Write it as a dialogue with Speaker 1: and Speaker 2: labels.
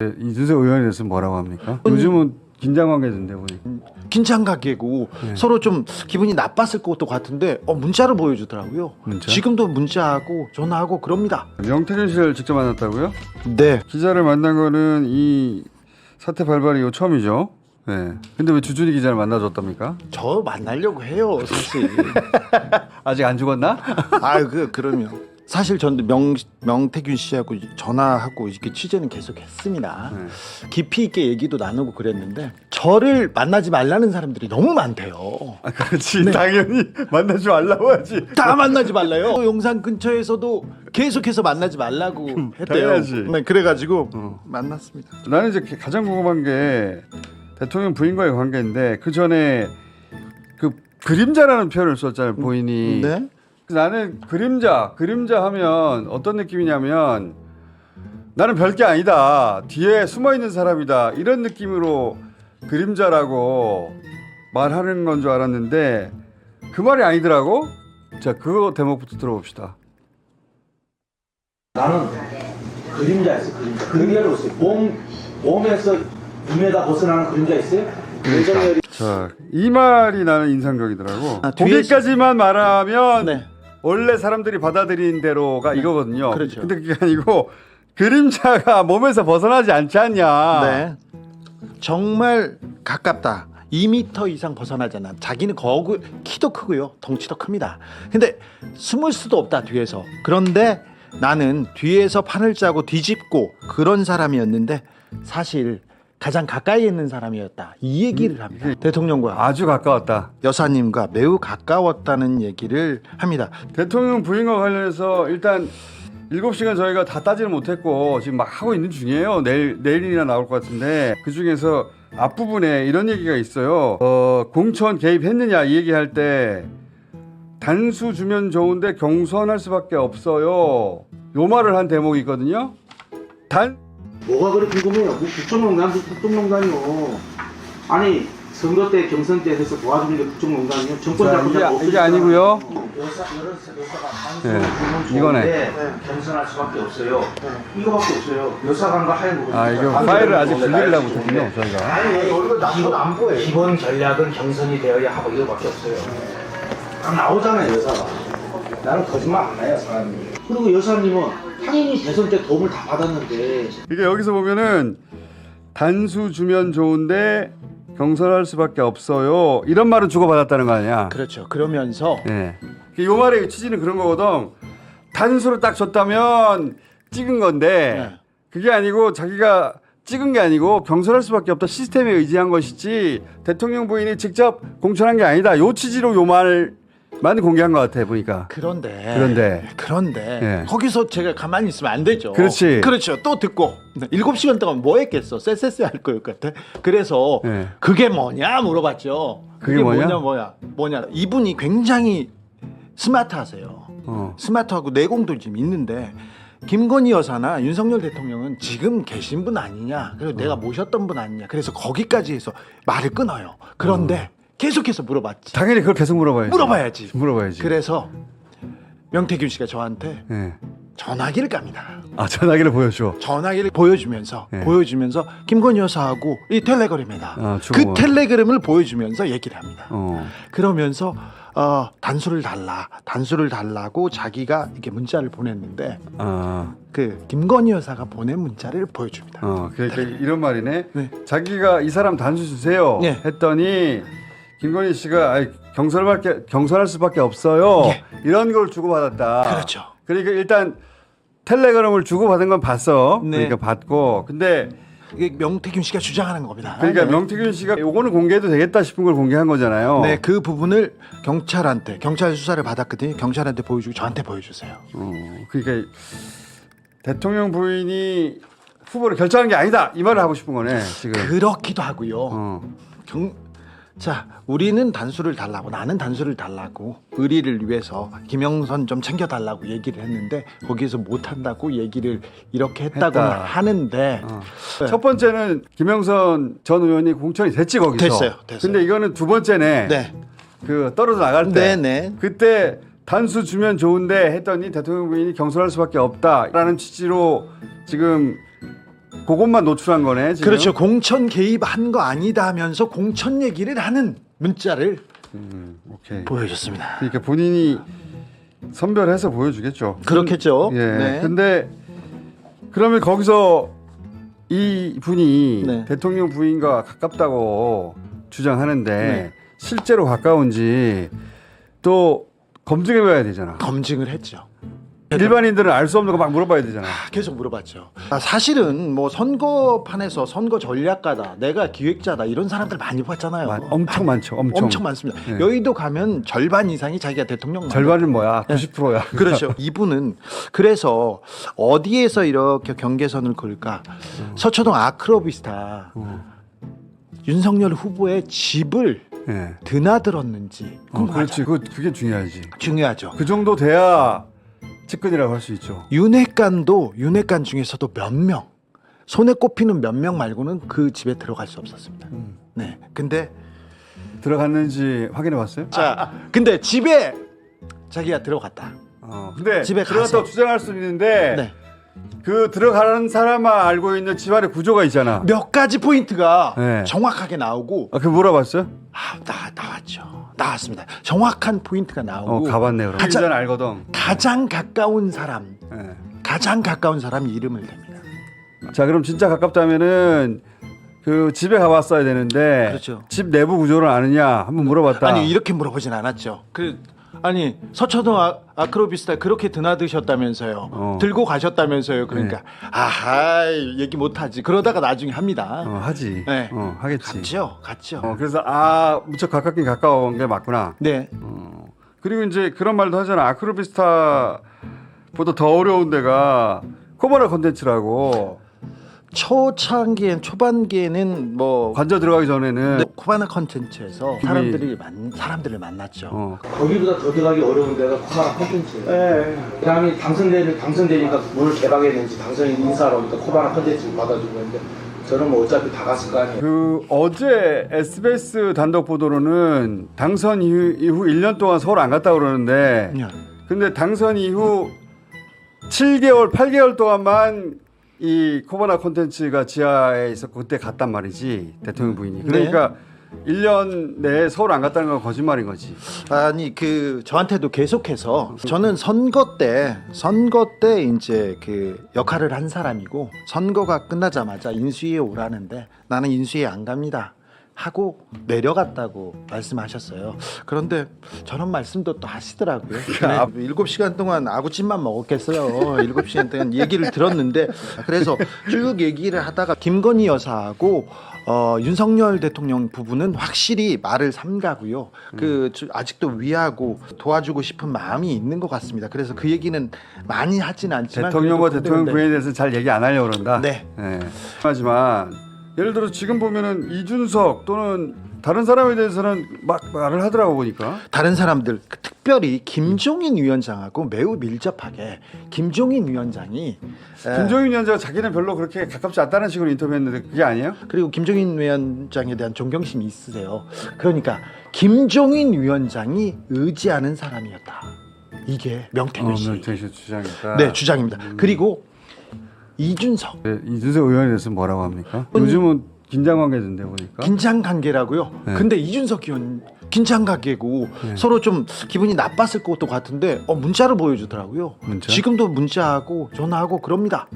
Speaker 1: 이준석 의원에 대해서 뭐라고 합니까? 요즘은 긴장 관계던데 보니.
Speaker 2: 긴장 관계고 서로 좀 기분이 나빴을 것도 같은데 문자를 보여주더라고요.
Speaker 1: 문자?
Speaker 2: 지금도 문자하고 전화하고 그럽니다.
Speaker 1: 명태균 씨를 직접 만났다고요?
Speaker 2: 네.
Speaker 1: 기자를 만난 거는 이 사태 발발이 이거 처음이죠. 네. 근데 왜 주준희 기자를 만나줬답니까?
Speaker 2: 저 만나려고 해요, 사실.
Speaker 1: 아직 안 죽었나?
Speaker 2: 그러면 사실 저는 명태균 씨하고 전화하고 이렇게 취재는 계속 했습니다.
Speaker 1: 네.
Speaker 2: 깊이 있게 얘기도 나누고 그랬는데 저를 만나지 말라는 사람들이 너무 많대요.
Speaker 1: 그렇지. 당연히 만나지 말라고 하지.
Speaker 2: 다 만나지 말라요. 용산 근처에서도 계속해서 만나지 말라고 했대요.
Speaker 1: 당연하지.
Speaker 2: 네, 그래가지고 만났습니다.
Speaker 1: 나는 이제 가장 궁금한 게 대통령 부인과의 관계인데 그 전에 그 그림자라는 표현을 썼잖아요. 부인이.
Speaker 2: 네.
Speaker 1: 나는 그림자 하면 어떤 느낌이냐면 나는 별게 아니다. 뒤에 숨어 있는 사람이다. 이런 느낌으로 그림자라고 말하는 건 줄 알았는데 그 말이 아니더라고. 자, 그거 대목부터 들어봅시다.
Speaker 3: 나는 그림자였어. 그림자로 있어요. 몸에서 2m 벗어나는 그림자 있어요?
Speaker 1: 그러니까. 자, 이 말이 나는 인상적이더라고.
Speaker 2: 뒤에서-
Speaker 1: 거기까지만 말하면
Speaker 2: 네.
Speaker 1: 원래 사람들이 받아들이는 대로가 이거거든요.
Speaker 2: 그렇죠.
Speaker 1: 근데 그게 아니고 그림자가 몸에서 벗어나지 않지 않냐.
Speaker 2: 네. 정말 가깝다. 2m 이상 벗어나잖아. 자기는 키도 크고요. 덩치도 큽니다. 근데 숨을 수도 없다 뒤에서. 그런데 나는 뒤에서 판을 짜고 뒤집고 그런 사람이었는데 사실 가장 가까이 있는 사람이었다. 이 얘기를 합니다. 대통령과
Speaker 1: 아주 가까웠다.
Speaker 2: 여사님과 매우 가까웠다는 얘기를 합니다.
Speaker 1: 대통령 부인과 관련해서 일단 7시간 저희가 다 따지는 못했고 지금 막 하고 있는 중이에요. 내일이나 나올 것 같은데 그중에서 앞부분에 이런 얘기가 있어요. 공천 개입했느냐 이 얘기할 때 단수 주면 좋은데 경선할 수밖에 없어요. 요 말을 한 대목이 있거든요.
Speaker 3: 뭐가 그리 궁금해요? 뭐 국정농단도 국정농단이요. 아니 선거 때 경선 때 해서 도와주는 게 국정농단이요. 정권 잡고 잡고
Speaker 1: 이게 아니고요.
Speaker 3: 여사가
Speaker 1: 네,
Speaker 3: 단수
Speaker 1: 이거네.
Speaker 3: 경선할 수밖에 없어요. 이거밖에 없어요. 여사관과 하얀 거.
Speaker 1: 이거 파일을 아직 분리를 못했군요 저희가.
Speaker 3: 아니 얼굴 안 보여요. 기본 전략은 경선이 되어야 하고 이거밖에 없어요. 다 나오잖아요 여사가. 나는 거짓말 안 해요 사람이. 그리고 여사님은 당연히 대선 때 도움을 다 받았는데.
Speaker 1: 이게 여기서 보면은 단수 주면 좋은데 경선할 수밖에 없어요. 이런 말은 주고받았다는 거 아니야.
Speaker 2: 그렇죠. 그러면서
Speaker 1: 예. 요 말의 취지는 그런 거거든. 단수를 딱 줬다면 찍은 건데
Speaker 2: 네.
Speaker 1: 그게 아니고 자기가 찍은 게 아니고 경선할 수밖에 없다 시스템에 의지한 것이지 대통령 부인이 직접 공천한 게 아니다. 요 취지로 요 말만 공개한 것 같아 보니까.
Speaker 2: 그런데
Speaker 1: 예.
Speaker 2: 거기서 제가 가만히 있으면 안 되죠.
Speaker 1: 그렇지.
Speaker 2: 그렇죠. 또 듣고 7시간 동안 뭐 했겠어? 쎄쎄쎄 할 것 같아. 그래서
Speaker 1: 예.
Speaker 2: 그게 뭐냐 물어봤죠.
Speaker 1: 그게 뭐냐?
Speaker 2: 뭐냐. 이분이 굉장히 스마트하세요. 스마트하고 내공도 지금 있는데 김건희 여사나 윤석열 대통령은 지금 계신 분 아니냐. 그리고 내가 모셨던 분 아니냐. 그래서 거기까지 해서 말을 끊어요. 그런데 계속해서 물어봤지.
Speaker 1: 당연히 그걸 계속 물어봐야지. 물어봐야지.
Speaker 2: 그래서 명태균 씨가 저한테
Speaker 1: 예.
Speaker 2: 전화기를 깝니다.
Speaker 1: 전화기를 보여줘.
Speaker 2: 전화기를 보여주면서
Speaker 1: 네.
Speaker 2: 김건희 여사하고 이 텔레그램에다 그 텔레그램을 보여주면서 얘기를 합니다. 그러면서 단수를 달라고 자기가 이렇게 문자를 보냈는데 그 김건희 여사가 보낸 문자를 보여줍니다.
Speaker 1: 그러니까 이런 말이네.
Speaker 2: 네.
Speaker 1: 자기가 이 사람 단수 주세요
Speaker 2: 네.
Speaker 1: 했더니 김건희 씨가 경선할 수밖에 없어요.
Speaker 2: 네.
Speaker 1: 이런 걸 주고받았다.
Speaker 2: 그렇죠.
Speaker 1: 그러니까 일단 텔레그램을 주고받은 건 봤어.
Speaker 2: 네.
Speaker 1: 그러니까 받고. 근데
Speaker 2: 이게 명태균 씨가 주장하는 겁니다.
Speaker 1: 그러니까
Speaker 2: 네.
Speaker 1: 명태균 씨가 요거는 공개해도 되겠다 싶은 걸 공개한 거잖아요.
Speaker 2: 네, 그 부분을 경찰 수사를 받았거든요. 경찰한테 보여주고 저한테 보여주세요.
Speaker 1: 그러니까 대통령 부인이 후보를 결정한 게 아니다. 이 말을 하고 싶은 거네. 지금.
Speaker 2: 그렇기도 하고요. 자, 우리는 단수를 달라고, 나는 단수를 달라고, 의리를 위해서 김영선 좀 챙겨달라고 얘기를 했는데 거기에서 못한다고 얘기를 이렇게 했다고는
Speaker 1: 했다.
Speaker 2: 하는데 네.
Speaker 1: 첫 번째는 김영선 전 의원이 공천이 됐지 거기서.
Speaker 2: 됐어요.
Speaker 1: 근데 이거는 두 번째네.
Speaker 2: 네.
Speaker 1: 그 떨어져 나갈 때.
Speaker 2: 네네.
Speaker 1: 그때 단수 주면 좋은데 했더니 대통령 부인이 경선할 수밖에 없다라는 취지로 지금 그것만 노출한 거네. 지금.
Speaker 2: 그렇죠. 공천 개입한 거 아니다 하면서 공천 얘기를 하는 문자를
Speaker 1: 오케이.
Speaker 2: 보여줬습니다.
Speaker 1: 그러니까 본인이 선별해서 보여주겠죠.
Speaker 2: 그렇겠죠.
Speaker 1: 예.
Speaker 2: 네.
Speaker 1: 근데 그러면 거기서 이 분이
Speaker 2: 네.
Speaker 1: 대통령 부인과 가깝다고 주장하는데
Speaker 2: 네.
Speaker 1: 실제로 가까운지 또 검증해봐야 되잖아.
Speaker 2: 검증을 했죠.
Speaker 1: 일반인들은 알 수 없는 거 막 물어봐야 되잖아.
Speaker 2: 계속 물어봤죠. 사실은 뭐 선거판에서 선거 전략가다, 내가 기획자다 이런 사람들 많이 봤잖아요.
Speaker 1: 엄청 많죠. 엄청
Speaker 2: 많습니다.
Speaker 1: 네.
Speaker 2: 여의도 가면 절반 이상이 자기가 대통령
Speaker 1: 절반은 뭐야? 90%야.
Speaker 2: 그렇죠. 이분은 그래서 어디에서 이렇게 경계선을 그을까? 서초동 아크로비스타 윤석열 후보의 집을
Speaker 1: 예.
Speaker 2: 드나들었는지
Speaker 1: 그렇지. 그게 중요하지.
Speaker 2: 중요하죠.
Speaker 1: 그 정도 돼야 측근이라고 할 수 있죠.
Speaker 2: 윤핵관 중에서도 몇 명, 손에 꼽히는 몇 명 말고는 그 집에 들어갈 수 없었습니다. 네. 근데
Speaker 1: 들어갔는지 확인해 봤어요?
Speaker 2: 근데 집에 자기가 들어갔다.
Speaker 1: 근데
Speaker 2: 집에
Speaker 1: 들어갔다고
Speaker 2: 가서.
Speaker 1: 주장할 수 있는데
Speaker 2: 네.
Speaker 1: 그 들어가는 사람만 알고 있는 집안의 구조가 있잖아.
Speaker 2: 몇 가지 포인트가
Speaker 1: 네.
Speaker 2: 정확하게 나오고
Speaker 1: 그 물어봤어요?
Speaker 2: 나왔죠. 나왔습니다. 정확한 포인트가 나오고
Speaker 1: 가봤네 그럼.
Speaker 2: 가장-
Speaker 1: 전 알거든.
Speaker 2: 가장 가까운 사람,
Speaker 1: 예.
Speaker 2: 가장 가까운 사람 이름을 댑니다.
Speaker 1: 자 그럼 진짜 가깝다면은 그 집에 가봤어야 되는데
Speaker 2: 그렇죠.
Speaker 1: 집 내부 구조를 아느냐 한번 물어봤다.
Speaker 2: 아니 이렇게 물어보진 않았죠. 아니 서초동 아크로비스타 그렇게 드나드셨다면서요. 들고 가셨다면서요. 그러니까 아하 얘기 못하지. 그러다가 나중에 합니다.
Speaker 1: 하지.
Speaker 2: 네.
Speaker 1: 하겠지.
Speaker 2: 갔죠.
Speaker 1: 그래서 무척 가깝긴 가까운 게 맞구나.
Speaker 2: 네.
Speaker 1: 그리고 이제 그런 말도 하잖아. 아크로비스타보다 더 어려운 데가 코바나 컨텐츠라고.
Speaker 2: 초반기에는 뭐
Speaker 1: 관저 들어가기 전에는
Speaker 2: 코바나 컨텐츠에서 사람들을 만났죠.
Speaker 3: 거기보다 더 들어가기 어려운 데가 코바나 컨텐츠예요. 그다음에 당선되니까 문을 개방했는지 당선인 인사로 오니까 코바나 컨텐츠를 받아주고 있는데 저는 뭐 어차피 다 갔을 거 아니에요.
Speaker 1: 그 어제 SBS 단독 보도로는 당선 이후 1년 동안 서울 안 갔다 그러는데 근데 당선 이후 7개월, 8개월 동안만 이 코바나 콘텐츠가 지하에 있었고 그때 갔단 말이지 대통령 부인이. 그러니까 1년 내에 서울 안 갔다는 건 거짓말인 거지.
Speaker 2: 아니 저한테도 계속해서 저는 선거 때 이제 그 역할을 한 사람이고 선거가 끝나자마자 인수위에 오라는데 나는 인수위에 안 갑니다 하고 내려갔다고 말씀하셨어요. 그런데 저런 말씀도 또 하시더라고요. 7시간 동안 아구찜만 먹었겠어요. 7시간 동안 얘기를 들었는데 그래서 쭉 얘기를 하다가 김건희 여사하고 윤석열 대통령 부부는 확실히 말을 삼가고요. 아직도 위하고 도와주고 싶은 마음이 있는 것 같습니다. 그래서 그 얘기는 많이 하지는 않지만
Speaker 1: 대통령과
Speaker 2: 그래도
Speaker 1: 대통령
Speaker 2: 근데
Speaker 1: 부인에 대해서 잘 얘기 안 하려고 그런다.
Speaker 2: 네.
Speaker 1: 하지만 예를 들어 지금 보면은 이준석 또는 다른 사람에 대해서는 막 말을 하더라고 보니까.
Speaker 2: 다른 사람들 특별히 김종인 위원장하고 매우 밀접하게 김종인 위원장이
Speaker 1: 자기는 별로 그렇게 가깝지 않다는 식으로 인터뷰했는데 그게 아니에요?
Speaker 2: 그리고 김종인 위원장에 대한 존경심이 있으세요. 그러니까 김종인 위원장이 의지하는 사람이었다. 이게 명태균 씨
Speaker 1: 명태균 주장이다.
Speaker 2: 네, 주장입니다. 그리고 이준석
Speaker 1: 이준석 의원에 대해서 뭐라고 합니까? 요즘은 긴장 관계던데 보니까.
Speaker 2: 긴장 관계라고요.
Speaker 1: 네.
Speaker 2: 근데 이준석 의원 긴장 관계고 서로 좀 기분이 나빴을 것도 같은데 문자를 보여주더라고요.
Speaker 1: 문자?
Speaker 2: 지금도 문자하고 전화하고 그럽니다.